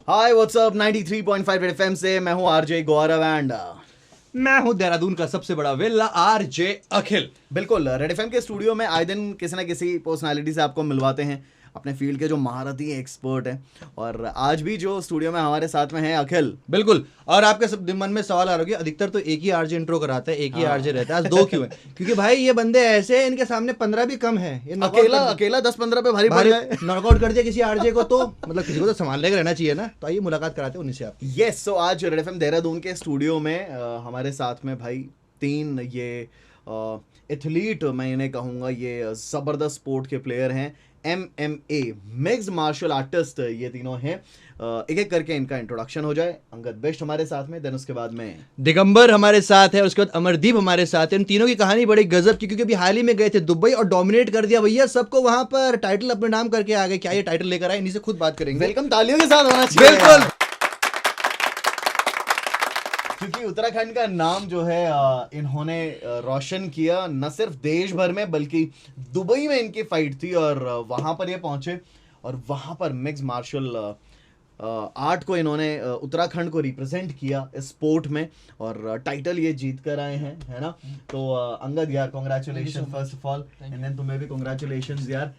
Hi what's up 93.5 red FM से मैं हूं आरजे गौरव एंड मैं हूं देहरादून का सबसे बड़ा वेल्ला आरजे अखिल। बिल्कुल रेड एफएम के स्टूडियो में आए दिन किसी ना किसी पर्सनालिटी से आपको मिलवाते हैं, अपने फील्ड के जो महारथी एक्सपर्ट हैं। और आज भी जो स्टूडियो में हमारे साथ में है अखिल। बिल्कुल। और आपके सब मन में सवाल आ रहा होगा, अधिकतर तो एक ही आरजे इंट्रो कराता है, एक ही आरजे रहता है, आज दो क्यों है? क्योंकि भाई ये बंदे ऐसे हैं, इनके सामने 15 भी कम है। ये अकेला 10-15 पे भारी पड़ जाए, नॉकआउट कर दिया किसी आरजे को तो मतलब किसी को तो संभालने का रहना चाहिए ना। तो आइए मुलाकात कराते हैं उन्हीं से आप। यस, सो आज रेड एफएम देहरादून के स्टूडियो में हमारे साथ में भाई तीन ये एथलीट, मैं इन्हें कहूँगा ये ज़बरदस्त स्पोर्ट के प्लेयर हैं। MMA मिक्स्ड मार्शल आर्टिस्ट ये तीनों हैं। एक एक करके इनका इंट्रोडक्शन हो जाए। अंगद बेस्ट हमारे साथ में, देन उसके बाद में दिगंबर हमारे साथ है और उसके बाद अमरदीप हमारे साथ है। इन तीनों की कहानी बड़ी गजब की, क्योंकि अभी हाल ही में गए थे दुबई और डोमिनेट कर दिया भैया सबको, वहां पर टाइटल अपने नाम करके आ गए। क्या ये टाइटल लेकर आए, इन्हीं से खुद बात करेंगे। वेलकम तालियों के साथ होना चाहिए। बिल्कुल, क्योंकि उत्तराखंड का नाम जो है इन्होंने रोशन किया न सिर्फ देश भर में, बल्कि दुबई में इनकी फाइट थी और वहां पर ये पहुंचे और वहां पर मिक्स मार्शल आर्ट को इन्होंने उत्तराखंड को रिप्रेजेंट किया इस स्पोर्ट में और टाइटल ये जीत कर आए हैं, है ना। तो अंगद यार congratulation first of all, and then तुम्हें भी कॉन्ग्रेचुलेशन यार।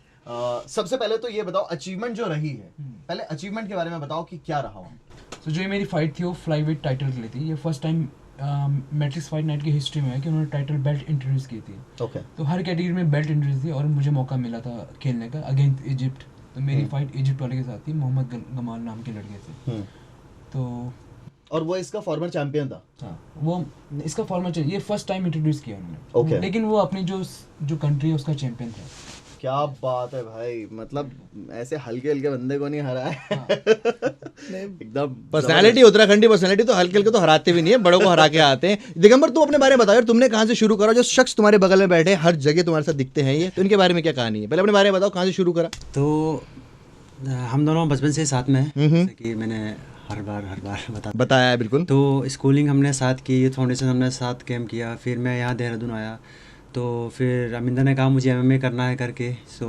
सबसे पहले तो ये बताओ अचीवमेंट जो रही है, पहले अचीवमेंट के बारे में बताओ कि क्या रहा वहाँ। तो जो ये मेरी फाइट थी वो फ्लाईवेट टाइटल के लिए थी। ये first time matrix fight night की हिस्ट्री में है कि उन्होंने टाइटल बेल्ट इंट्रोड्यूस की थी। ओके। तो हर कैटेगरी में बेल्ट इंट्रोड्यूस थी और मुझे मौका मिला था खेलने का अगेंस्ट इजिप्ट। तो मेरी फाइट इजिप्ट वाले के साथ थी, मोहम्मद गमाल नाम के लड़के से। तो और वो इसका फॉर्मर चैंपियन था। हाँ, वो इसका फॉर्मर ये फर्स्ट टाइम इंट्रोड्यूस किया उन्होंने। Okay. लेकिन वो अपनी जो कंट्री है उसका चैंपियन था। क्या बात है भाई, मतलब ऐसे हल्के हल्के बंदे को नहीं हराया हाँ। एकदम पर्सनालिटी, उत्तराखंडी पर्सनालिटी तो हल्के हल्के तो हराते भी नहीं है, बड़ों को हरा के आते हैं। दिगंबर तुम अपने बारे में बताओ यार, तुमने कहाँ से शुरू करा? जो शख्स तुम्हारे बगल में बैठे हर जगह तुम्हारे साथ दिखते हैं, ये तो इनके बारे में क्या कहानी है? पहले अपने बारे में बताओ, कहाँ से शुरू करा? तो हम दोनों बचपन से साथ में हैं, जैसे कि मैंने हर बार बताया है। बिल्कुल। तो स्कूलिंग हमने साथ की, यूथ फाउंडेशन हमने साथ कैम्प किया, फिर मैं यहाँ देहरादून आया। तो फिर अमिंदर ने कहा मुझे MMA करना है करके। सो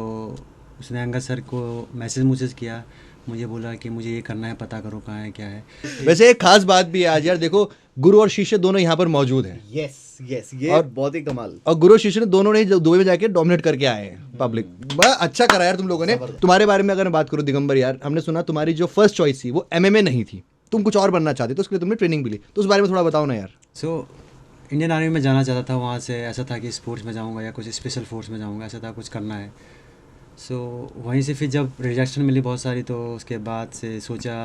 उसने अंगद सर को मैसेज किया, मुझे बोला कि मुझे ये करना है, पता करो कहाँ है क्या है। वैसे एक खास बात भी है आज यार, देखो गुरु और शिष्य दोनों यहाँ पर मौजूद हैं। यस ये और बहुत ही कमाल। और गुरु और शिष्य ने दोनों ने दुबई में जाके डोमिनेट करके आए हैं पब्लिक। बड़ा अच्छा करा यार तुम लोगों ने। तुम्हारे बारे में अगर मैं बात करूँ दिगंबर यार, हमने सुना तुम्हारी जो फर्स्ट चॉइस थी वो MMA नहीं थी, तुम कुछ और बनना चाहते, तो उसके लिए तुमने ट्रेनिंग भी ली, तो उस बारे में थोड़ा बताओ ना यार। सो इंडियन आर्मी में जाना चाहता था, वहाँ से ऐसा था कि स्पोर्ट्स में जाऊँगा या कुछ स्पेशल फोर्स में जाऊँगा, ऐसा था कुछ करना है। सो वहीं से फिर जब रिजेक्शन मिली बहुत सारी, तो उसके बाद से सोचा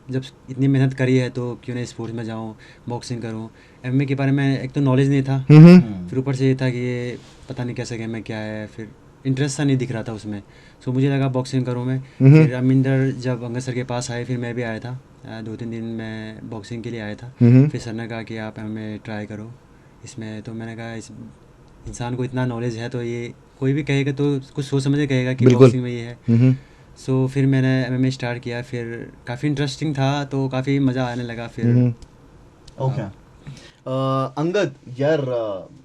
जब इतनी मेहनत करी है तो क्यों नहीं स्पोर्ट्स में जाऊँ, बॉक्सिंग करूँ। MMA के बारे में एक तो नॉलेज नहीं था, फिर ऊपर से ये था कि ये पता नहीं कैसा गेम है क्या है, फिर इंटरेस्ट सा नहीं दिख रहा था उसमें। सो मुझे लगा बॉक्सिंग करूँ मैं। फिर अमिंदर जब अंगद सर के पास आए, फिर मैं भी आया था, 2-3 दिन मैं बॉक्सिंग के लिए आया था। फिर सर ने कहा कि आप MMA ट्राई करो इसमें। तो मैंने कहा इस इंसान को इतना नॉलेज है तो ये कोई भी कहेगा तो कुछ सोच समझ के कहेगा कि बॉक्सिंग में ये है। सो फिर मैंने MMA स्टार्ट किया, फिर काफ़ी इंटरेस्टिंग था, तो काफ़ी मज़ा आने लगा फिर। ओके। अंगद यार,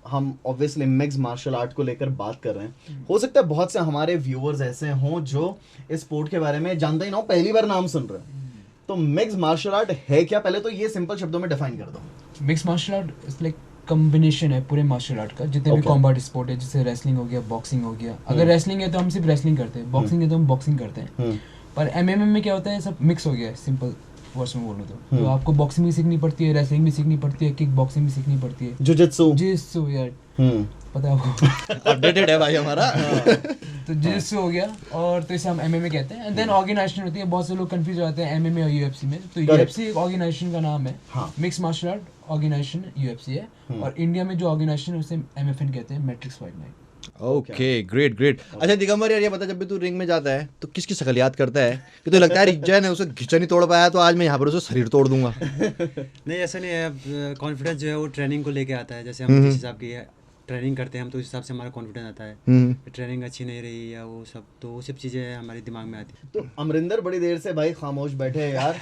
हम ऑब्वियसली मिक्स मार्शल आर्ट को लेकर बात कर रहे हैं। हो सकता है बहुत से हमारे व्यूअर्स ऐसे हों जो इस स्पोर्ट के बारे में जानते ही ना हो, पहली बार नाम सुन रहे हैं। तो मिक्स मार्शल आर्ट है क्या, पहले तो ये सिंपल शब्दों में डिफाइन कर दो। Mix martial art is like combination है पूरे मार्शल आर्ट का, जितने भी कॉम्बैट स्पोर्ट है, जैसे रेसलिंग हो गया, बॉक्सिंग हो गया। अगर रेसलिंग है तो हम सिर्फ रेसलिंग करते हैं, बॉक्सिंग है तो हम बॉक्सिंग करते हैं। पर MMA में क्या होता है, सब मिक्स हो गया है, सिंपल वर्ड्स में बोलूँ तो आपको बॉक्सिंग भी सीखनी पड़ती है, रेसलिंग भी सीखनी पड़ती है, किक बॉक्सिंग भी सीखनी पड़ती है, जित्सु यार पता है आपको, अपडेटेड है भाई हमारा। तो जित्सु हो गया, और तो इसे हम MMA कहते हैं। एंड देन ऑर्गेनाइजेशन होती है, बहुत से लोग कंफ्यूज हो जाते हैं MMA और UFC में। तो UFC एक ऑर्गेनाइजेशन का नाम है, mix martial art organisation UFC है, और इंडिया में जो ऑर्गेनाइजेशन है उसे MFN कहते हैं, matrix fight night. Okay, great. अच्छा दिगंबर यार, ये बता, जब भी तू रिंग में जाता है तो किसकी शक्ल याद करता है कि तो लगता है जय ने उसे घिचा नहीं तोड़ पाया तो आज मैं यहाँ पर उसे शरीर तोड़ दूंगा? नहीं ऐसा नहीं है, कॉन्फिडेंस जो है वो ट्रेनिंग को लेके आता है। जैसे हम जिस हिसाब की ट्रेनिंग करते हैं हम तो उस हिसाब से हमारा कॉन्फिडेंस आता है। हम्म। ट्रेनिंग अच्छी नहीं रही या वो सब, तो वो सब चीज़ें हमारे दिमाग में आती हैं। तो अमरिंदर बड़ी देर से भाई खामोश बैठे हैं यार,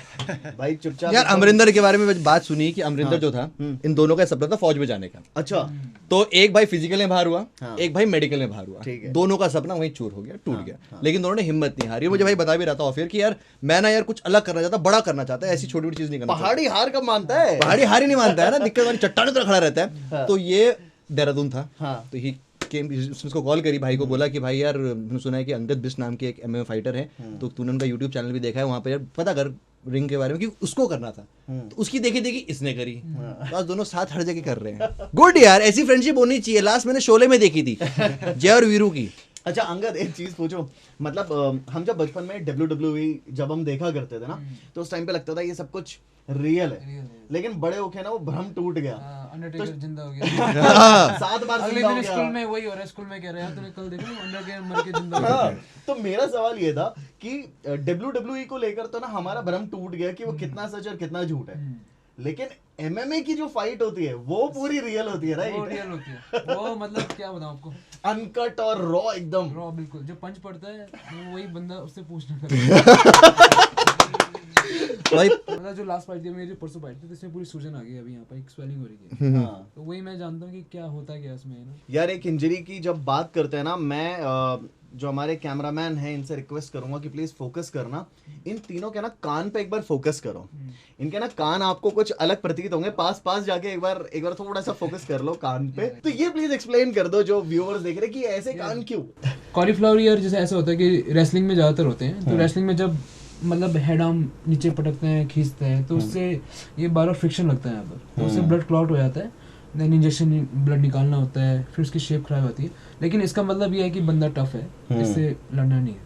भाई चुपचाप। यार अमरिंदर के बारे में बात सुनी कि अमरिंदर जो था, इन दोनों का सपना था फौज में जाने का। अच्छा, तो एक भाई फिजिकल में बाहर हुआ, हाँ। एक भाई मेडिकल में बाहर हुआ, ठीक है। दोनों का सपना वहीं चूर हो गया, टूट गया। लेकिन दोनों ने हिम्मत नहीं हारी। मुझे भाई बता भी रहा था ऑफियर कि यार मैं ना यार कुछ अलग करना चाहता, बड़ा करना चाहता है, ऐसी छोटी छोटी चीज नहीं करना चाहता। पहाड़ी हार कब मानता है? पहाड़ी हार ही नहीं मानता है ना, दिक्कत वाली चट्टान की तरह खड़ा रहता है। तो ये देहरादून था, हाँ। तो ही उसने उसको कॉल करी, भाई को बोला कि भाई यार मैंने सुना है कि अंगद बिस्ट नाम के एक एमएमए फाइटर है, तो तूने उनका यूट्यूब चैनल भी देखा है, वहाँ पे यार पता कर रिंग के बारे में, कि उसको करना था। तो उसकी देखी देखी इसने करी, तो आज दोनों साथ हर जगह कर रहे हैं। गुड यार, ऐसी फ्रेंडशिप होनी चाहिए। लास्ट मैंने शोले में देखी थी जय और वीरू की। अच्छा अंगद, एक चीज पूछो, मतलब हम जब बचपन में WWE जब हम देखा करते थे ना, तो उस टाइम पे लगता था ये सब कुछ रियल है, लेकिन बड़े होके ना वो भ्रम टूट गया। अंडरटेकर जिंदा हो गया। 7 बार अगले जिंदा हो दिन स्कूल गया। में वही हो रहा है, स्कूल में कह रहे हैं तूने कल देखा अंडरटेकर मर के जिंदा हो गया। हाँ, तो मेरा सवाल ये था कि WWE को लेकर तो ना हमारा भ्रम टूट गया कि वो कितना सच और कितना झूठ है, लेकिन MMA की जो फाइट होती है वो पूरी रियल होती है, वो राइट? रियल होती है, वो मतलब क्या बताऊं आपको, अनकट और रॉ एकदम। रॉ बिल्कुल। जो पंच पड़ता है वो वही बंदा उससे पूछना भाई मतलब जो लास्ट फाइट थी मेरी, जो परसों फाइट थी, तो इसमें पूरी सूजन आ गई, अभी यहाँ पर एक स्वेलिंग हो रही है। हाँ। तो वही मैं जानता हूँ कि क्या होता क्या उसमें, है ना। यार एक इंजरी की जब बात करते हैं ना, मैं जो हमारे कैमरामैन हैं इनसे रिक्वेस्ट करूंगा कि प्लीज फोकस करना, इन तीनों के ना कान पे एक बार फोकस करो। इनके ना कान आपको कुछ अलग प्रतीत होंगे, पास जाके एक बार थोड़ा सा फोकस कर लो कान पे। तो ये प्लीज एक्सप्लेन कर दो जो व्यूअर्स देख रहे हैं कि ऐसे कान क्यों। कॉलीफ्लावर ईयर जैसे ऐसा होता है कि रेसलिंग में ज्यादातर होते हैं, तो रेसलिंग में जब मतलब हेड आर्म नीचे पटकते हैं, खींचते हैं, तो उससे ये बार बार फ्रिक्शन लगता है यहाँ पर, तो उससे ब्लड क्लॉट हो जाता है, देन इंजेक्शन ब्लड निकालना होता है, फिर उसकी शेप खराब होती है। लेकिन इसका मतलब ये है कि बंदा टफ है, इससे लड़ना नहीं है।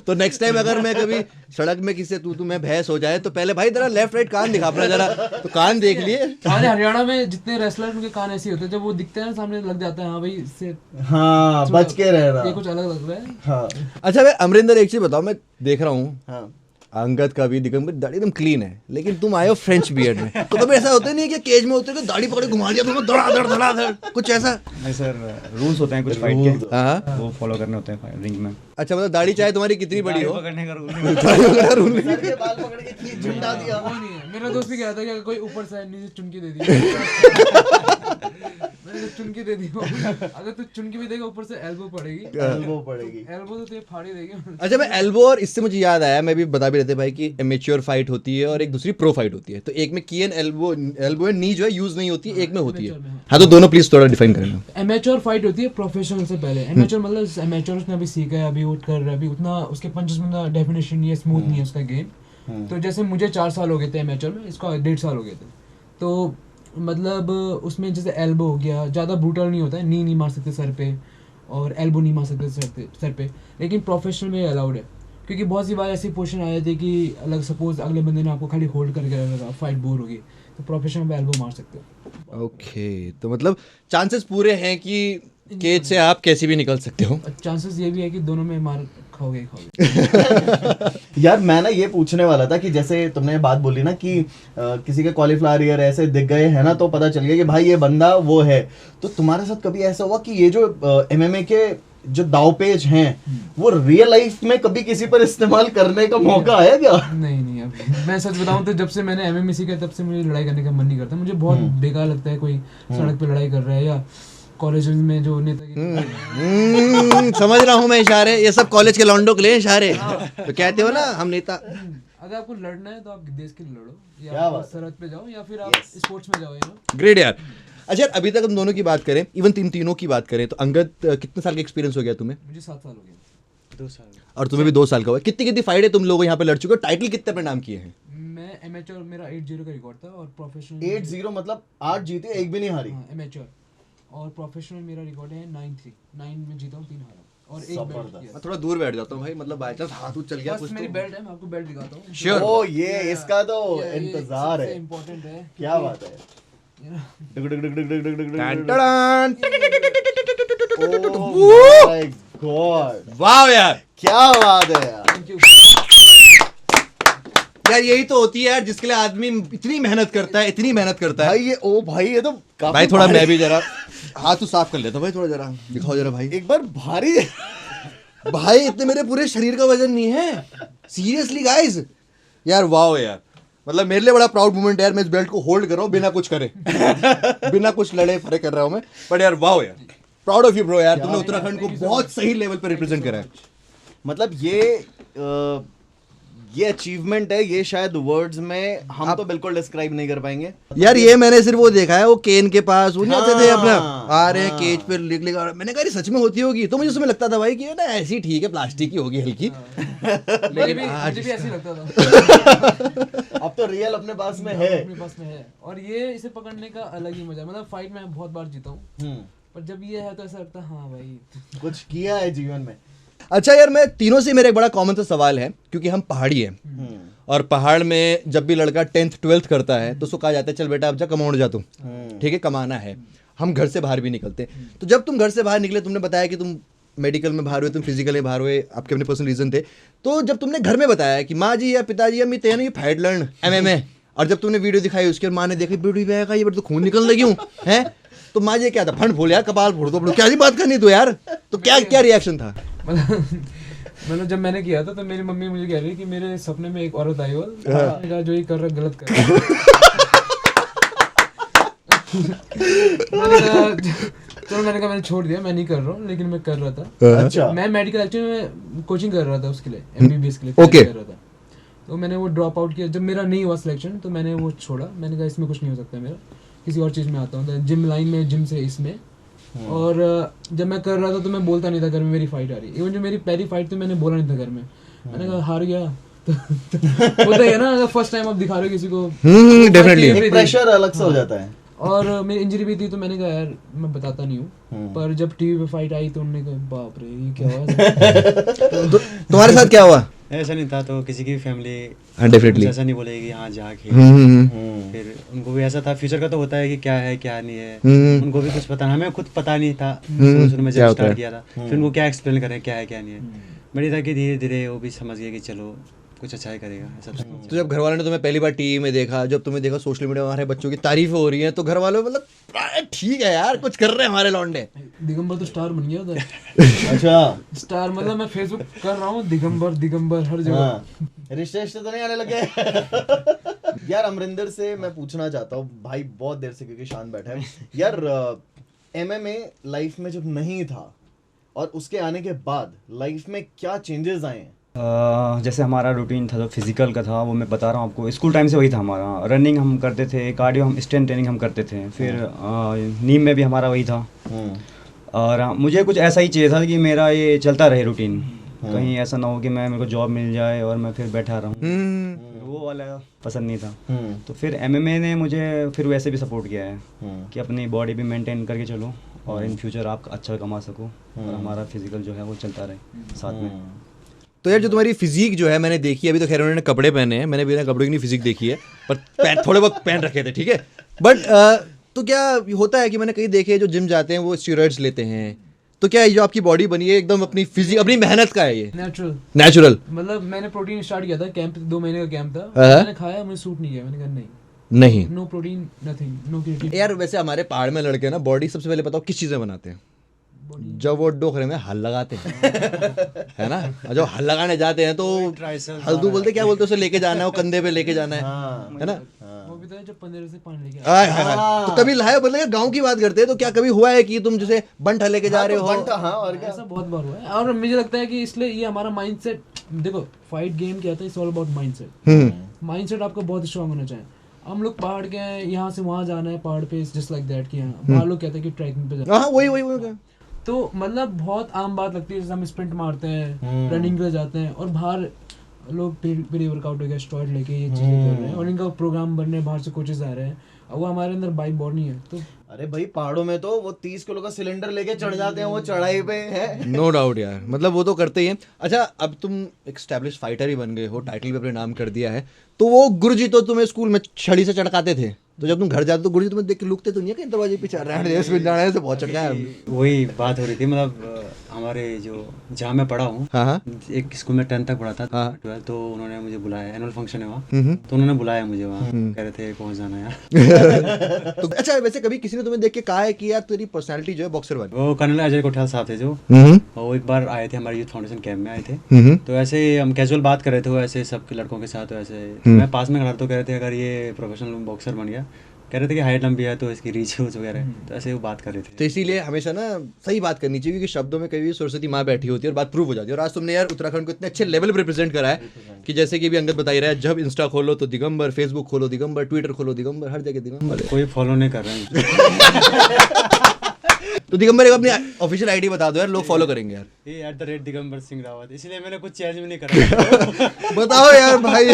तो नेक्स्ट टाइम अगर मैं कभी सड़क में किसी तू मैं भैंस हो जाए, तो पहले भाई जरा लेफ्ट राइट कान दिखा अपना जरा, तो कान देख लिए। हमारे हरियाणा में जितने रेसलर उनके कान ऐसे होते हैं, जब वो दिखते हैं ना सामने लग जाता है हाँ भाई इससे हाँ, बच के रह रहा। ये कुछ अलग लग रहा है। हाँ अच्छा भाई अमरिंदर, एक चीज बताओ, मैं देख रहा हूँ हाँ। अंगद का भी दिगंबर दाढ़ी एकदम क्लीन है, लेकिन तुम आए हो फ्रेंच बियर्ड में, तो कभी ऐसा होता नहीं है कि केज में होते हो कि दाढ़ी पकड़े घुमा दिया तुम्हें धड़ा कुछ ऐसा? नहीं सर, रूल्स होते हैं कुछ फाइट के, हाँ, वो फॉलो करने होते हैं रिंग में। अच्छा मतलब दाढ़ी चाहे तुम्हारी कितनी बड़ी हो, पकड़ने का रूल दाढ़ी वगैरह रूल नहीं। सर के बाल पकड़ के खींच झुंडा दिया। वो नहीं है। मेरा दोस्त भी कह रहा था कि अगर कोई ऊपर से नीचे चुनकी दे दी मैंने तो चुनकी दे दी, अगर तू चुनकी भी देगा ऊपर से एल्बो पड़ेगी, एल्बो पड़ेगी। एल्बो तो तुझे फाड़ी देगी। अच्छा मैं एल्बो, और इससे मुझे याद आया, मैं भी बता भी रहते भाई कि एमेच्योर फाइट होती है और एक दूसरी प्रो फाइट होती है, तो एक में की एंड एल्बो एंड नी जो है यूज नहीं होती है, एक में होती है। हाँ तो दोनों प्लीज थोड़ा डिफाइन करना। एमेच्योर फाइट होती है प्रोफेशनल से पहले। एमेच्योर मतलब एमेच्योर उसने अभी सीखा है, अभी उठ कर रहा है, अभी उतना उसके पंचेस में डेफिनेशन नहीं है, स्मूथ नहीं है उसका गेम। तो जैसे मुझे 4 साल हो गए थे एमेच्योर में, इसका 1.5 साल हो गए थे, तो मतलब उसमें जैसे एल्बो हो गया, ज़्यादा ब्रूटल नहीं होता है, नी नहीं मार सकते सर पे, और एल्बो नहीं मार सकते सर पे, लेकिन प्रोफेशनल में अलाउड है, क्योंकि बहुत सी बार ऐसी पोजीशन आ जाती है कि अलग सपोज अगले बंदे ने आपको खाली होल्ड करके रखा, फाइट बोर होगी, तो प्रोफेशनल में एल्बो मार सकते हो। ओके, तो मतलब चांसेस पूरे हैं कि केज से आप कैसे भी निकल सकते हो। चांसेस ये भी है कि दोनों में मार खाओगे। यार मैं ना ये पूछने वाला था कि जैसे तुमने बात बोली ना कि किसी के कॉलीफ्लावर ईयर ऐसे दिख गए है ना, तो पता चल गया कि भाई ये बंदा वो है, तो तुम्हारे साथ कभी ऐसा हुआ कि ये जो MMA के जो दावपेच हैं वो रियल लाइफ में कभी किसी पर इस्तेमाल करने का मौका आया क्या? नहीं अभी मैं सच बताऊं तो जब से मैंने MMA सीखा तब से मुझे लड़ाई करने का मन नहीं करता। मुझे बहुत बेकार लगता है कोई सड़क पे लड़ाई कर रहा है, या कॉलेज में जो नेता समझ रहा हूँ मैं इशारे, ये सब कॉलेज के लौंडों के लिए इशारे, तो कहते हो ना हम नेता। अगर आपको लड़ना है तो आप देश के लिए लड़ो, क्या या बात सरहद पे जाओ, या फिर आप स्पोर्ट्स में जाओ, ग्रेट यार। अच्छा अभी तक हम दोनों की बात करें, इवन तीनों की बात करें, तो अंगद कितने साल का एक्सपीरियंस हो गया तुम्हें? मुझे 7 साल हो गए। 2 साल। और तुम्हें भी 2 साल का हुआ। कितनी फाइट है तुम लोग यहाँ पे लड़ चुके हो? टाइटल कितने अपने नाम किए हैं? मैं एमेच्योर मेरा 8-0 का रिकॉर्ड था, और प्रोफेशनल 8-0 मतलब 8 जीते 1 भी नहीं हारी। हाँ एमेच्योर, और प्रोफेशनल मेरा रिकॉर्ड है 9-3, 9 में जीता हूँ, 3 हारा, और 1 बेल्ट किया। मैं थोड़ा दूर बैठ जाता हूँ भाई, मतलब बाय चांस हाथ चल गया कुछ बस मेरी तो। बेल्ट है, मैं आपको बेल्ट दिखाता हूँ। Sure. ओ ये इसका तो इंतजार है, इम्पोर्टेंट है। क्या बात है। टन Oh my God, वाह यार, क्या बात है यार। Thank you. यार यही तो होती है यार, जिसके लिए आदमी इतनी मेहनत करता है, इतनी मेहनत करता है। भाई ये तो काफी भाई थोड़ा भारी- मैं भी जरा हाथ तो साफ कर लेता हूँ भाई, थोड़ा जरा दिखाओ जरा भाई। एक बार भारी भाई इतने मेरे पूरे शरीर का वजन नहीं है, सीरियसली गाइस। यार वाओ यार, मतलब मेरे लिए बड़ा प्राउड मोमेंट है यार, मैं इस बेल्ट को होल्ड कर रहा हूँ बिना कुछ करे बिना कुछ लड़े फड़े कर रहा हूँ मैं, बट यार वाओ यार, प्राउड ऑफ यू ब्रो यार, तुमने उत्तराखंड को बहुत सही लेवल पे रिप्रेजेंट करा है। मतलब ये अचीवमेंट है, ये शायद वर्ड्स में हम तो बिल्कुल डिस्क्राइब नहीं कर पाएंगे यार ये मैंने सिर्फ वो देखा है, वो केन के पास वो नहीं आते थे अपना, हाँ, आ रहे हैं हाँ। केज पे लिख लिख, मैंने कहा ये सच में होती होगी, तो मुझे उसमें लगता था भाई कि ये ना ऐसी ठीक है, प्लास्टिक की होगी हल्की। मुझे भी ऐसे ही लगता था। अब तो रियल अपने पास में है। अपने पास में है, और ये इसे पकड़ने का अलग ही मजा है। मतलब फाइट में बहुत बार जीता हूँ, पर जब ये है तो ऐसा लगता है हाँ भाई कुछ किया है जीवन में। अच्छा यार, मैं तीनों से मेरा एक बड़ा कॉमन सा सवाल है, क्योंकि हम पहाड़ी हैं और पहाड़ में जब भी लड़का 10th 12th करता है तो उसको कहा जाता है चल बेटा अब जा कमाउंड जा, तू ठीक है, कमाना है। हम घर से बाहर भी निकलते, तो जब तुम घर से बाहर निकले, तुमने बताया कि तुम मेडिकल में बाहर हुए, तुम फिजिकल में बाहर हुए, आपके अपने पर्सनल रीजन थे, तो जब तुमने घर में बताया कि माँ जी या पिताजी या मैं तैयार फाइट लर्न MMA, और जब तुमने वीडियो दिखाई उसके माँ ने देखी ब्यूटी बैग का ये बट तो खून निकल लगी हूँ है, तो माँ जी क्या था, फंड फूल यार, कपाल फोड़ दो, क्या ही बात करनी तो यार, तो क्या क्या रिएक्शन था? मतलब जब मैंने किया था तो मेरी मम्मी मुझे कह रही कि मेरे सपने में एक औरत आई, मैंने कहा जो ये कर रहा है गलत कर रहा है। मैंने कहा मैंने छोड़ दिया, मैं नहीं कर रहा हूँ, लेकिन मैं कर रहा था। अच्छा। मैं मेडिकल एक्चुअली में कोचिंग कर रहा था उसके लिए, MBBS के लिए Okay. कर रहा था। तो मैंने वो ड्रॉप आउट किया, जब मेरा नहीं हुआ सिलेक्शन तो मैंने वो छोड़ा। मैंने कहा इसमें कुछ नहीं हो सकता मेरा, किसी और चीज़ में आता हूँ, जिम लाइन में, जिम से इसमें। और जब मैं कर रहा था तो मैं बोलता नहीं था घर में मेरी फाइट आ रही है। इवन जो मेरी पहली फाइट थी मैंने बोला नहीं था घर में, मैंने कहा हार गया तो होता है ना, अगर फर्स्ट टाइम आप दिखा रहे हो किसी को डेफिनेटली एक प्रेशर अलग सा हो जाता है। और मेरी इंजरी भी थी तो मैंने कहा यार मैं बताता नहीं हूँ। पर जब टीवी पे फाइट आई तो उन्होंने कहा बाप रे ये क्या हुआ। तो तुम्हारे साथ क्या हुआ? ऐसा नहीं था, तो किसी की फैमिली डेफिनेटली ऐसा नहीं बोलेगी हाँ जा खेल। हम्म। फिर उनको भी ऐसा था, फ्यूचर का तो होता है कि क्या है क्या नहीं है, हम्म। उनको भी कुछ पता, हमें खुद पता नहीं था शुरू में क्या जब होता स्टार्ट है? किया था। फिर उनको क्या एक्सप्लेन करें क्या है क्या नहीं है, बड़ी था कि धीरे धीरे वो भी समझ गए कि चलो कुछ अच्छा ही करेगा ऐसा था। तो जब घर वालों ने तुम्हें पहली बार टीवी में देखा, जब तुम्हें देखा सोशल मीडिया में हमारे बच्चों की तारीफ हो रही है, तो घर वालों मतलब ठीक है यार कुछ कर रहे हैं हमारे लौंडे। दिगंबर तो स्टार बन गया उधर। अच्छा। स्टार मतलब मैं फेसबुक कर रहा हूँ, दिगंबर हर जगह। हाँ। रिश्ते तो नहीं आने लगे। यार अमरिंदर से मैं पूछना चाहता हूँ भाई, बहुत देर से क्योंकि शान बैठा है यार, MMA लाइफ में जब नहीं था और उसके आने के बाद लाइफ में क्या चेंजेस आए हैं? जैसे हमारा रूटीन था जो फिजिकल का था, वो मैं बता रहा हूँ आपको, स्कूल टाइम से वही था हमारा। रनिंग हम करते थे, कार्डियो हम स्ट्रेंथ ट्रेनिंग हम करते थे, फिर नीम में भी हमारा वही था। और मुझे कुछ ऐसा ही चाहिए था कि मेरा ये चलता रहे रूटीन, कहीं ऐसा ना हो कि मेरे को जॉब मिल जाए और मैं फिर बैठा रहूँ, वो वाला पसंद नहीं था। तो फिर MMA ने मुझे फिर वैसे भी सपोर्ट किया है कि अपनी बॉडी भी मेंटेन करके चलो और इन फ्यूचर आप अच्छा कमा सको और हमारा फिजिकल जो है वो चलता रहे साथ में। तो यार जो तुम्हारी फिजिक जो है मैंने देखी, अभी तो खैर उन्होंने कपड़े पहने हैं, मैंने बिना कपड़ों की नहीं फिजिक देखी है, पर थोड़े बहुत पहन रखे थे, ठीक है। बट तो क्या होता है कि मैंने कहीं देखे जो जिम जाते हैं वो स्टीरॉइड्स लेते हैं, तो क्या ये जो आपकी बॉडी बनी है एकदम अपनी फिजिक अपनी मेहनत का है ये? नेचुरल। मतलब मैंने प्रोटीन स्टार्ट किया था, कैंप 2 महीने का कैंप था, मैंने खाया, मुझे सूट नहीं किया, मैंने कहा नहीं no protein nothing no creatine. यार वैसे हमारे पहाड़ में लड़के ना बॉडी सबसे पहले बताओ किस चीज़ें बनाते हैं? जब वो डोखरे में हल लगाते हैं है ना, और जब हल लगाने जाते हैं तो हल्दू बोलते क्या बोलते हैं, उसे लेके जाना है, वो कंधे पे लेके जाना है ना। वो भी तो जब 15 से पानी लेके तो कभी लाए मतलब गांव की बात करते हैं, तो क्या कभी हुआ है कि तुम जैसे बंठा लेके जा रहे हो? हाँ, और क्या? ऐसा बहुत बार हुआ है, और मुझे लगता है कि इसलिए ये हमारा माइंडसेट, देखो फाइट गेम क्या था, इट्स ऑल अबाउट माइंडसेट आपका बहुत स्ट्रांग होना चाहिए। हम लोग पहाड़ के हैं, यहाँ से वहाँ जाना है पहाड़ पे, जस्ट लाइक दैट कि यहाँ बाहर लोग कहते हैं कि ट्रैकिंग पे जाना। हाँ वही तो मतलब बहुत आम बात लगती है, जैसे हम स्प्रिंट मारते हैं, रनिंग पे जाते हैं, और बाहर लोग प्री वर्कआउट हो गया स्टॉइड लेके ये चीजें कर रहे हैं, और इनका प्रोग्राम बनने बाहर से कोचेस आ रहे हैं, और वो हमारे अंदर बाइक बॉडी नहीं है। तो अरे भाई पहाड़ों में तो वो 30 किलो का सिलेंडर लेके चढ़ जाते हैं वो चढ़ाई पे है। नो डाउट यार, मतलब वो तो करते ही हैं। अच्छा अब तुम एक एस्टैब्लिश फाइटर ही बन गए हो, टाइटल भी अपने नाम कर दिया है, तो वो गुरुजी तो तुम्हें स्कूल में छड़ी से चढ़काते थे? तो जब तुम घर जाते हो तो गुरुजी तुम्हें देख के लुकते तो नहीं है कहीं दरवाजे पीछे रहने दे इसमें जाना है से बहुत चटका है। वही बात हो रही थी, मतलब हमारे जो जहाँ मैं पढ़ा हूँ, हाँ हाँ एक स्कूल में 10th तक पढ़ा था, हाँ। 12 तो उन्होंने मुझे बुलाया, एनुअल फंक्शन है वहाँ, तो उन्होंने बुलाया मुझे वहाँ, कह रहे थे पहुँच जाना यार। तो अच्छा वैसे कभी किसी ने तुम्हें देख के कहा है कि यार तेरी पर्सनालिटी जो है बॉक्सर वाली? वो कर्नल अजय कोठाल साहब थे जो, वो एक बार आए थे हमारे यूथ फाउंडेशन कैंप में आए थे, तो ऐसे ही हम कैजुअल बात कर रहे थे, वो ऐसे सबके लड़कों के साथ, ऐसे मैं पास में खड़ा तो कह रहे थे अगर ये प्रोफेशनल बॉक्सर बन गया, कह रहे थे कि हाइट लंबी है तो इसकी रीच वगैरह, तो ऐसे वो बात कर रहे थे। तो इसीलिए हमेशा ना सही बात करनी चाहिए क्योंकि शब्दों में कभी भी सरस्वती माँ बैठी होती है और बात प्रूव हो जाती है। और आज तुमने यार उत्तराखंड को इतने अच्छे लेवल पर रिप्रेजेंट करा है कि जैसे कि अभी अंगद बता ही रहा है, जब इंस्टा खोलो तो दिगंबर, फेसबुक खोलो दिगंबर, ट्विटर खोलो दिगंबर, हर जगह दिगंबर। कोई फॉलो नहीं कर रहे हैं। तो दिगंबर एक अपनी ऑफिशियल आईडी बता दो यार, लोग फॉलो करेंगे यार। ये @दिगंबर सिंह रावत, इसलिए मैंने कुछ चेंज भी नहीं करा। बताओ यार भाई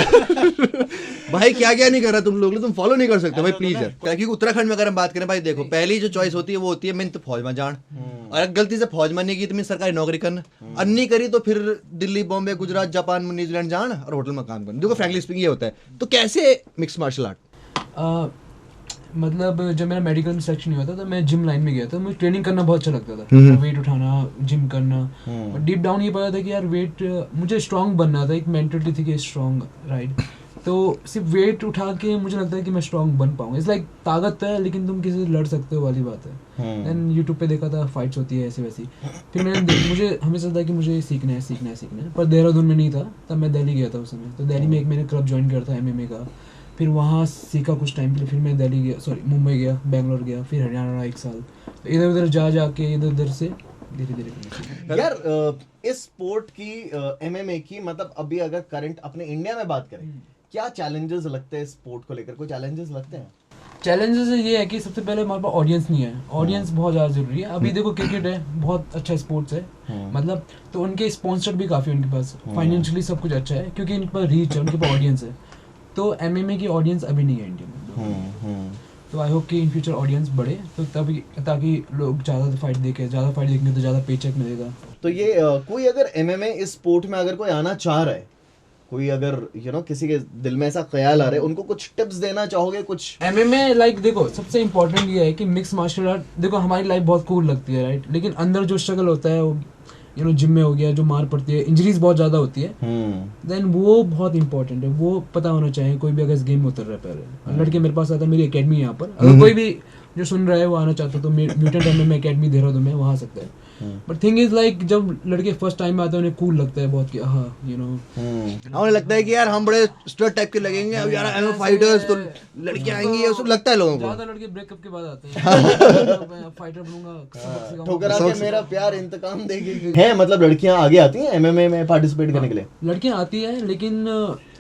भाई क्या क्या नहीं कर रहा तुम लोग, तुम फॉलो नहीं कर सकते भाई प्लीज यार। क्योंकि उत्तराखंड में अगर हम बात करें भाई, देखो पहली जो चॉइस होती है वो होती है मैं तो फौज में जान, और अगर गलती से फौज में नहीं की तो मैं सरकारी नौकरी करना, और नहीं करी तो फिर दिल्ली, बॉम्बे, गुजरात, जापान, न्यूजीलैंड जान और होटल में काम करना। देखो फ्रैंकली स्पीकिंग ये होता है। तो कैसे मिक्स मार्शल आर्ट? मतलब जब मेरा मेडिकल में सिलेक्शन हुआ था तो मैं जिम लाइन में गया था, मुझे ट्रेनिंग करना बहुत अच्छा लगता था, वेट उठाना, जिम करना, और डीप डाउन ये पता था कि यार वेट मुझे स्ट्रांग बनना था, एक मेंटालिटी थी कि स्ट्रांग, राइट। तो सिर्फ वेट उठा के मुझे लगता है कि मैं स्ट्रांग बन पाऊंगा, इट्स लाइक ताकत है लेकिन तुम किसी से लड़ सकते हो वाली बात है। देन यूट्यूब पे देखा था फाइट्स होती है ऐसी वैसी, फिर मुझे हमेशा था कि मुझे सीखना है, पर देहरादून में नहीं था, तब मैं दिल्ली गया था उस समय। तो दिल्ली में एक मैंने क्लब ज्वाइन किया था MMA का, फिर वहाँ सीखा कुछ टाइम के लिए, फिर मैं दिल्ली गया, मुंबई गया, बेंगलोर गया, फिर हरियाणा रहा 1 साल। तो इधर उधर जाके इधर उधर से धीरे धीरे। यार इस स्पोर्ट की MMA की, मतलब अभी अगर करंट अपने इंडिया में बात करें, क्या चैलेंजेस लगते हैं स्पोर्ट को लेकर? कोई चैलेंजेस लगते हैं? चैलेंजेस ये है कि सबसे पहले हमारे पास ऑडियंस नहीं है, ऑडियंस बहुत ज़्यादा जरूरी है। अभी देखो क्रिकेट है, बहुत अच्छा स्पोर्ट्स है, मतलब तो उनके स्पॉन्सर भी काफ़ी उनके पास, फाइनेंशियली सब कुछ अच्छा है क्योंकि उनके पास रीच है, उनके पास ऑडियंस है। तो MMA की ऑडियंस अभी नहीं है इंडिया में, तो आई होप कि इन फ्यूचर ऑडियंस बढ़े, तो तभी ताकि लोग ज़्यादा फाइट देखेंगे तो ज़्यादा पेचेक मिलेगा। तो ये कोई अगर MMA इस स्पोर्ट में अगर कोई आना चाह रहा है, कोई अगर किसी के दिल में ऐसा ख्याल आ रहा है, उनको कुछ टिप्स देना चाहोगे? कुछ MMA लाइक देखो सबसे इम्पोर्टेंट ये है कि मिक्स मार्शल आर्ट, देखो हमारी लाइफ बहुत कूल लगती है, राइट, लेकिन अंदर जो स्ट्रगल होता है वो जिम में हो गया, जो मार पड़ती है, इंजरीज बहुत ज़्यादा होती है, देन वो बहुत इंपॉर्टेंट है, वो पता होना चाहिए कोई भी अगर इस गेम में उतर रहा है पहले। लड़के मेरे पास आता है, मेरी एकेडमी है यहाँ पर, अगर कोई भी जो सुन रहा है वो आना चाहता है तो म्यूटेंट MMA एकेडमी देहरादून में वहाँ आ सकता है। बट थिंग इज लाइक जब लड़के फर्स्ट टाइम में आते हैं उन्हें कूल लगता है बहुत कि हाँ हमें लगता है कि यार हम बड़े स्ट्रेट टाइप के लगेंगे, अब यार MMA फाइटर्स तो लड़के आएंगी, ये सब लगता है लोगों को। ज्यादा लड़के ब्रेकअप के बाद आते हैं फाइटर बनूंगा, ठोकर आके मेरा प्यार इंतकाम देगी है, मतलब लड़कियां आगे आती हैं MMA में पार्टिसिपेट करने के लिए? लड़कियां आती हैं लेकिन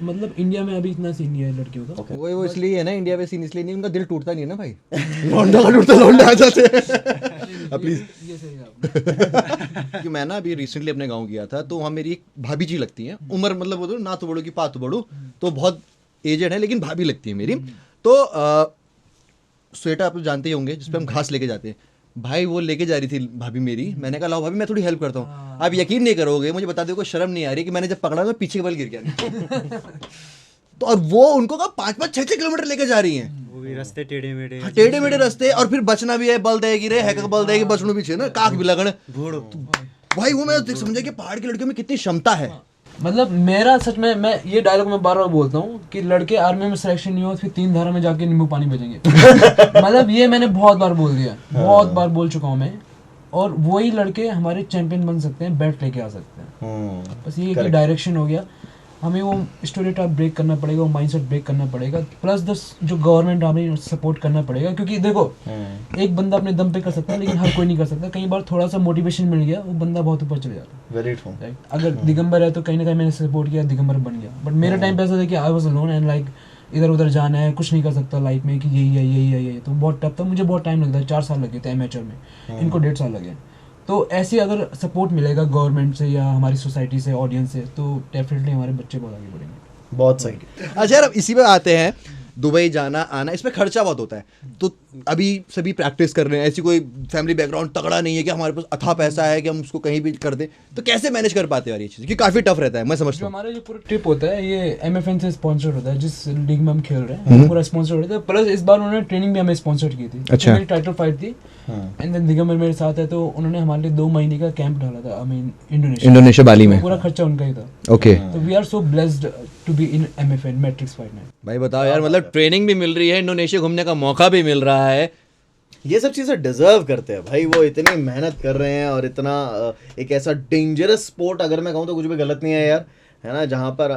मतलब इंडिया में अभी इतना सीन नहीं है लड़कियों का। वो इसलिए है ना, इंडिया में सीन इसलिए नहीं, उनका दिल टूटता नहीं है ना भाई। लौंडा का टूटता, लौंडा आ जाते हैं। प्लीज ये सही है आपने। कि मैं ना अभी रिसेंटली अपने गांव गया था, तो वहाँ मेरी एक भाभी जी लगती हैं, उम्र मतलब वो ना तो बड़ो की पात बड़ो, तो बहुत एजेड है लेकिन भाभी लगती है मेरी। तो स्वेटर आप जानते ही होंगे जिसपे हम घास लेके जाते हैं, भाई वो लेके जा रही थी भाभी मेरी, मैंने कहा लाओ भाभी मैं थोड़ी हेल्प करता हूँ। आप यकीन नहीं करोगे, मुझे बता दो कोई शर्म नहीं आ रही कि मैंने जब पकड़ा मैं पीछे के बल गिर गया। तो और वो उनको का 5-6 किलोमीटर लेके जा रही हैं, वो भी रास्ते टेढ़े मेढ़े रास्ते, और फिर बचना भी है, बल देगी रे है बल देगी, बचनू भी चाहिए ना, काक भी लगन। भाई वो मैं समझा कि पहाड़ की लड़कियों में कितनी क्षमता है। मतलब मेरा सच में, मैं ये डायलॉग मैं बार बार बोलता हूँ कि लड़के आर्मी में सिलेक्शन नहीं हो फिर 3 धारा में जाके नींबू पानी बेचेंगे। मतलब ये मैंने बहुत बार बोल दिया, बहुत बार बोल चुका हूँ मैं, और वही लड़के हमारे चैंपियन बन सकते हैं, बेल्ट लेके आ सकते हैं। बस ये कि डायरेक्शन हो गया, हमें वो स्टेरियोटाइप ब्रेक करना पड़ेगा, वो माइंडसेट ब्रेक करना पड़ेगा, प्लस जो गवर्नमेंट हमें सपोर्ट करना पड़ेगा, क्योंकि देखो एक बंदा अपने दम पे कर सकता है लेकिन हर कोई नहीं कर सकता। कई बार थोड़ा सा मोटिवेशन मिल गया वो बंदा बहुत ऊपर चले जाता है। Very true. राइट, अगर दिगंबर है तो कहीं ना कहीं मैंने सपोर्ट किया, दिगंबर बन गया। बट मेरा टाइम पे ऐसा था कि I was alone and like इधर उधर जाना है, कुछ नहीं कर सकता लाइफ में कि यही तो बहुत टफ था, मुझे बहुत टाइम लगता है, 4 साल लगे थे एमेचर में, इनको 1.5 साल लगे। तो ऐसे अगर सपोर्ट मिलेगा गवर्नमेंट से या हमारी सोसाइटी से, ऑडियंस से, तो डेफिनेटली हमारे बच्चे बहुत आगे बढ़ेंगे। बहुत सही। अच्छा यार अब इसी पे आते हैं, दुबई जाना आना इसमें खर्चा बहुत होता है, तो अभी सभी प्रैक्टिस कर रहे हैं, ऐसी कोई फैमिली बैकग्राउंड तगड़ा नहीं है कि हमारे पास अथाह पैसा है कि हम उसको कहीं भी कर दें, तो कैसे मैनेज कर पाते हो यार ये चीज़, कि काफ़ी टफ रहता है, मैं समझता जो हूँ। हमारा जो पूरा ट्रिप होता है ये MFN से स्पॉन्सर होता है, जिस लीग में हम खेल रहे हैं वो पूरा स्पॉन्सर होता है, प्लस इस बार उन्होंने ट्रेनिंग भी हमें स्पॉन्सर की थी। अच्छा। मेरी टाइटल फाइट थी एंड देन दिगंबर मेरे साथ है, तो उन्होंने हमारे लिए 2 महीने का कैंप डाला था, आई मीन इंडोनेशिया बाली में। पूरा खर्चा उनका ही था। ओके तो we are so blessed to be in MFN matrix fight night. भाई बताओ यार, मतलब ट्रेनिंग भी मिल रही है, इंडोनेशिया घूमने का मौका भी मिल रहा है, ये सब चीजें डिजर्व करते हैं भाई, वो इतनी मेहनत कर रहे हैं और इतना एक ऐसा डेंजरस स्पोर्ट, अगर मैं कहूँ तो कुछ भी गलत नहीं है यार, है ना, जहाँ पर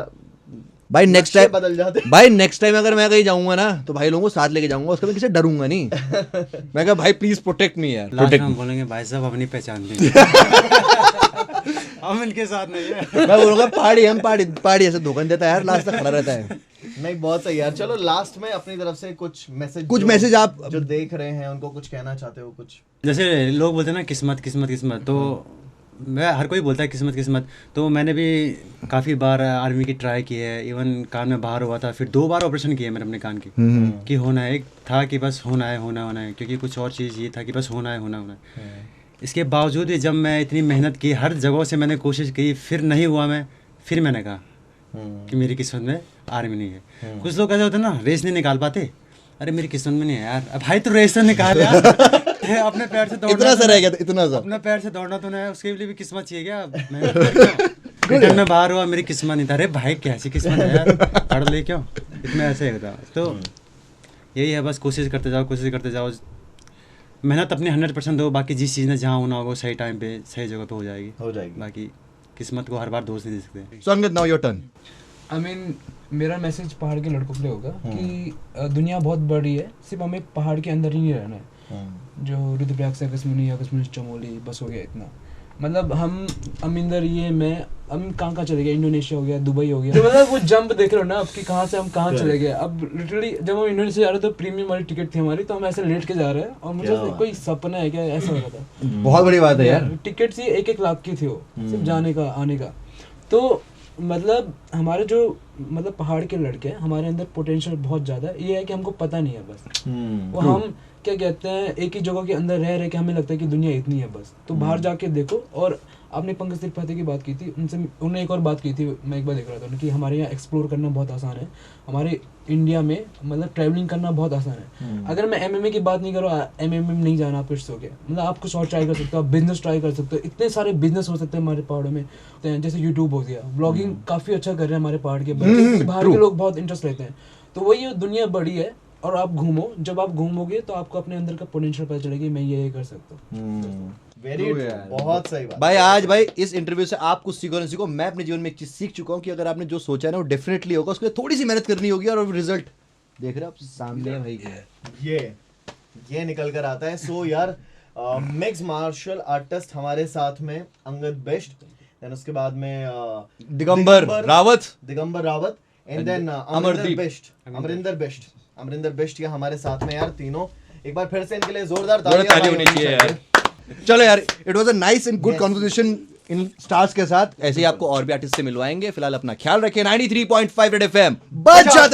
भाई नेक्स्ट नक्शे टाइम बदल जाते हैं। भाई नेक्स्ट टाइम अगर मैं कहीं जाऊंगा ना तो भाई लोगों को साथ लेके जाऊंगा, उसका मैं किसी से डरूंगा नहीं। मैं कहा भाई प्लीज प्रोटेक्ट मी यार, लास्ट प्रोटेक्ट में हम मी। बोलेंगे भाई साहब अपनी पहचान दी हम इनके साथ नहीं है। मैं बोलूंगा पहाड़ी, हम पहाड़ी ऐसे धोखा देता है यार, लास्ट तक खड़ा रहता है। नहीं बहुत सही यार। चलो लास्ट में अपनी तरफ से कुछ मैसेज आप जो देख रहे हैं उनको कुछ कहना चाहते हो कुछ? जैसे लोग बोलते हैं ना किस्मत किस्मत किस्मत, तो मैं हर कोई बोलता है किस्मत किस्मत, तो मैंने भी काफ़ी बार आर्मी की ट्राई की है, इवन कान में बाहर हुआ था, फिर 2 बार ऑपरेशन किए मैंने अपने कान की कि होना है, एक था कि बस होना है होना होना है, क्योंकि कुछ और चीज़ ये था कि बस होना है होना होना है। इसके बावजूद भी जब मैं इतनी मेहनत की, हर जगह से मैंने कोशिश की, फिर नहीं हुआ, फिर मैंने कहा कि मेरी किस्मत में आर्मी नहीं है। कुछ लोग ऐसे होते हैं ना, रेस नहीं निकाल पाते, अरे मेरी किस्मत में नहीं है यार, अब भाई तो रेस तो निकाल यार। अपने पैर से दौड़ना, इतना सा रह गया था, इतना सा। अपने पैर से दौड़ना तो नहीं है, उसके लिए भी किस्मत चाहिए क्या? रिटर्न में बाहर हुआ, मेरी किस्मत नहीं था, अरे भाई कैसी किस्मत है यार, पढ़ ले क्यों, इतना ऐसे होता। तो यही है, बस कोशिश करते जाओ, मेहनत अपने 100% दो, बाकी जिस चीज़ ने जहाँ होना होगा सही टाइम पे सही जगह पे हो जाएगी। बाकी किस्मत को हर बार दोष नहीं दे सकते। संगत now your turn. I mean मेरा मैसेज पहाड़ के लड़कों के लिए होगा कि दुनिया बहुत बड़ी है, सिर्फ हमें पहाड़ के अंदर ही नहीं रहना है। जो रुद्रप्रयाग से अगस्मुनी चमोली बस हो गया इतना, मतलब हम अमिंदर ये मैं हम कहाँ चले गए, इंडोनेशिया हो गया, दुबई हो गया, तो मतलब वो जंप देख रहे हो ना अब कि कहाँ से हम कहाँ चले गए। अब लिटरली जब हम इंडोनेशिया जा रहे थे तो प्रीमियम वाली टिकट थी हमारी, तो हम ऐसे लेट के जा रहे हैं और मुझे कोई सपना है क्या, ऐसा हो रहा था। बहुत बड़ी बात है यार। टिकट ही 1-1 लाख की थी वो, सिर्फ जाने का आने का। तो मतलब हमारे जो मतलब पहाड़ के लड़के हैं, हमारे अंदर पोटेंशियल बहुत ज़्यादा है, ये है कि हमको पता नहीं है बस। वो हम क्या कहते हैं, एक ही जगह के अंदर रह के हमें लगता है कि दुनिया इतनी है बस, तो बाहर जाके देखो। और आपने पंकज त्रिपाठी की बात की थी, उन्होंने एक और बात की थी, मैं एक बार देख रहा था कि हमारे यहाँ एक्सप्लोर करना बहुत आसान है, हमारे इंडिया में मतलब ट्रैवलिंग करना बहुत आसान है। अगर मैं MMA की बात नहीं करूँ, MMA नहीं जाना आप फिर हो गया, मतलब आप कुछ और ट्राई कर सकते हो, आप बिजनेस ट्राई कर सकते हो, इतने सारे बिजनेस हो सकते हैं हमारे पहाड़ों में, जैसे यूट्यूब हो गया, ब्लॉगिंग काफ़ी अच्छा कर रहे हैं हमारे पहाड़ के बच्चे, बाहर के लोग बहुत इंटरेस्ट लेते हैं। तो वही दुनिया बड़ी है और आप घूमो, जब आप घूमोगे तो आपको अपने अंदर का पोटेंशियल पता चलेगा, मैं ये कर सकता हूँ। वेरी बहुत सही बात भाई। आज भाई इस इंटरव्यू से आप कुछ सीखो ना सीखो, मैं अपने जीवन में एक चीज सीख चुका हूँ कि अगर आपने जो सोचा है ना वो डेफिनेटली होगा, उसके लिए थोड़ी सी मेहनत करनी होगी और रिजल्ट देख रहे हो आप सामने है भाई क्या ये निकल कर आता है। सो यार मिक्स मार्शल आर्टिस्ट हमारे साथ में अंगद बेस्ट, देन उसके बाद में Digambar Rawat and then Amarinder best ये हमारे साथ में यार तीनों। एक बार फिर से इनके लिए जोरदार ताली होनी चाहिए यार। चलो यार, it was a nice and good conversation in stars के साथ। ऐसे ही आपको और भी आर्टिस्ट से मिलवाएंगे। फिलहाल अपना ख्याल रखिए। 93.5 रेड FM बच जाते